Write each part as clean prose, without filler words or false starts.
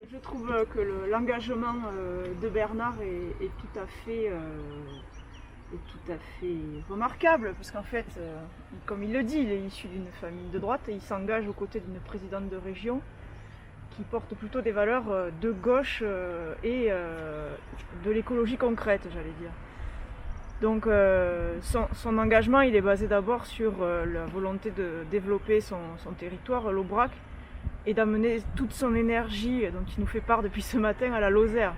Je trouve que l'engagement de Bernard est tout à fait remarquable, parce qu'en fait, comme il le dit, il est issu d'une famille de droite et il s'engage aux côtés d'une présidente de région qui porte plutôt des valeurs de gauche et de l'écologie concrète, j'allais dire. Donc son engagement, il est basé d'abord sur la volonté de développer son territoire, l'Aubrac, et d'amener toute son énergie dont il nous fait part depuis ce matin à la Lozère.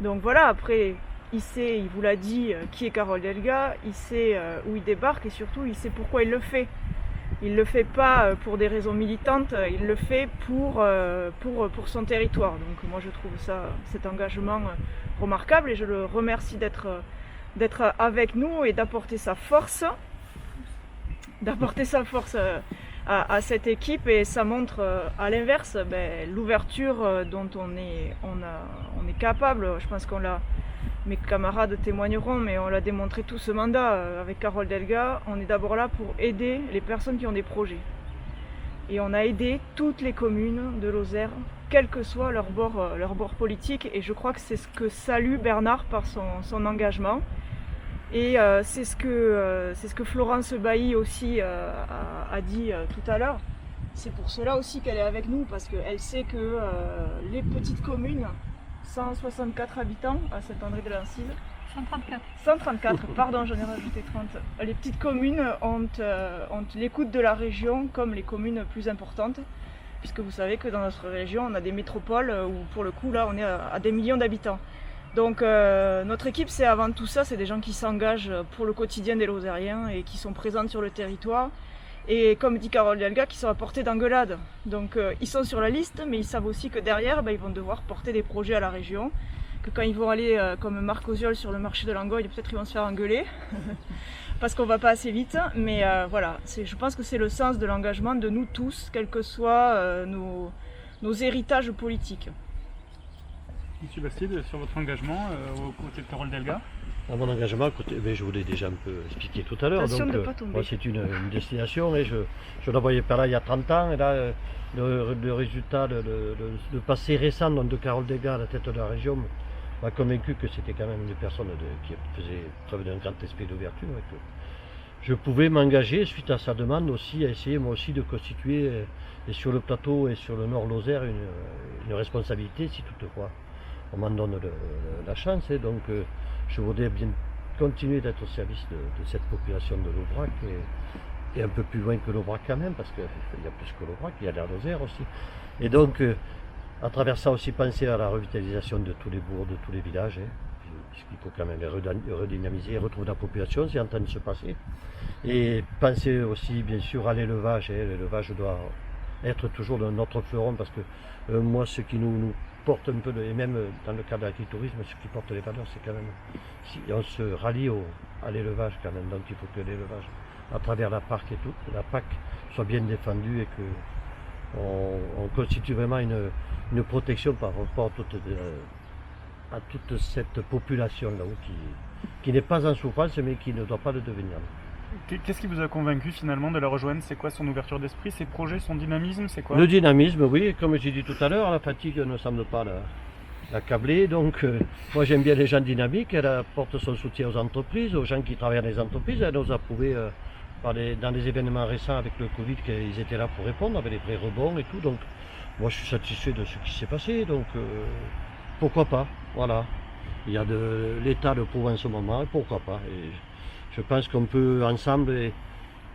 Donc voilà, après, il sait, il vous l'a dit, qui est Carole Delga, il sait où il débarque et surtout il sait pourquoi il le fait. Il ne le fait pas pour des raisons militantes, il le fait pour son territoire. Donc moi je trouve cet engagement remarquable et je le remercie d'être avec nous et d'apporter sa force à cette équipe, et ça montre à l'inverse l'ouverture dont on est capable. Je pense mes camarades témoigneront, mais on l'a démontré tout ce mandat avec Carole Delga. On est d'abord là pour aider les personnes qui ont des projets. Et on a aidé toutes les communes de Lozère, quel que soit leur bord politique, et je crois que c'est ce que salue Bernard par son engagement. Et c'est ce que Florence Bailly aussi a dit tout à l'heure. C'est pour cela aussi qu'elle est avec nous, parce qu'elle sait que les petites communes, 164 habitants à Saint-André-de-Lancise. 134, pardon, j'en ai rajouté 30. Les petites communes ont l'écoute de la région comme les communes plus importantes, puisque vous savez que dans notre région, on a des métropoles où pour le coup, là, on est à des millions d'habitants. Donc notre équipe, c'est avant tout ça, c'est des gens qui s'engagent pour le quotidien des Lozériens et qui sont présents sur le territoire. Et comme dit Carole Delga, qui sont à portée d'engueulade. Donc ils sont sur la liste, mais ils savent aussi que derrière, ils vont devoir porter des projets à la région. Que quand ils vont aller comme Marc Osiol sur le marché de Langogne, peut-être ils vont se faire engueuler, parce qu'on va pas assez vite. Mais voilà, je pense que c'est le sens de l'engagement de nous tous, quels que soient nos héritages politiques. Monsieur Bastide, sur votre engagement aux côtés de Carole Delga? Mon engagement, je vous l'ai déjà un peu expliqué tout à l'heure. Donc, moi, c'est une destination et je la voyais pas là il y a 30 ans. Et là, le résultat, le passé récent de Carole Delga à la tête de la région m'a convaincu que c'était quand même une personne qui faisait preuve d'un grand esprit d'ouverture et que je pouvais m'engager suite à sa demande aussi à essayer moi aussi de constituer et sur le plateau et sur le Nord Lozère une responsabilité si toutefois on m'en donne la chance. Et donc je voudrais bien continuer d'être au service de cette population de l'Aubrac et un peu plus loin que l'Aubrac quand même, parce qu'il y a plus que l'Aubrac, il y a la Lozère aussi. Et donc à travers ça aussi penser à la revitalisation de tous les bourgs, de tous les villages, puisqu'il faut quand même les redynamiser et retrouver la population, c'est en train de se passer. Et penser aussi bien sûr à l'élevage, l'élevage doit être toujours notre fleuron, parce que moi ce qui nous porte un peu, et même dans le cadre de l'agritourisme, ce qui porte les valeurs, c'est quand même, si on se rallie à l'élevage quand même, donc il faut que l'élevage, à travers la PAC et tout, la PAC soit bien défendue et que on constitue vraiment une protection par rapport à toute cette population là-haut qui n'est pas en souffrance mais qui ne doit pas le devenir. Qu'est-ce qui vous a convaincu finalement de la rejoindre? C'est quoi son ouverture d'esprit, ses projets, son dynamisme, c'est quoi? Le dynamisme, oui, comme j'ai dit tout à l'heure, la fatigue ne semble pas l'accabler. Donc moi j'aime bien les gens dynamiques, elle apporte son soutien aux entreprises, aux gens qui travaillent dans les entreprises. Elle nous a prouvé dans les événements récents avec le Covid qu'ils étaient là pour répondre, avec les vrais rebonds et tout. Donc moi je suis satisfait de ce qui s'est passé, donc pourquoi pas, voilà. Il y a l'État le prouve en ce moment, et pourquoi pas. Et je pense qu'on peut ensemble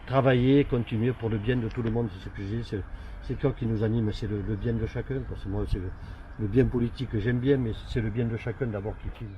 travailler, continuer pour le bien de tout le monde. C'est ce que je dis, c'est quoi qui nous anime, c'est le bien de chacun. Parce que moi, c'est le bien politique que j'aime bien, mais c'est le bien de chacun d'abord qui prime.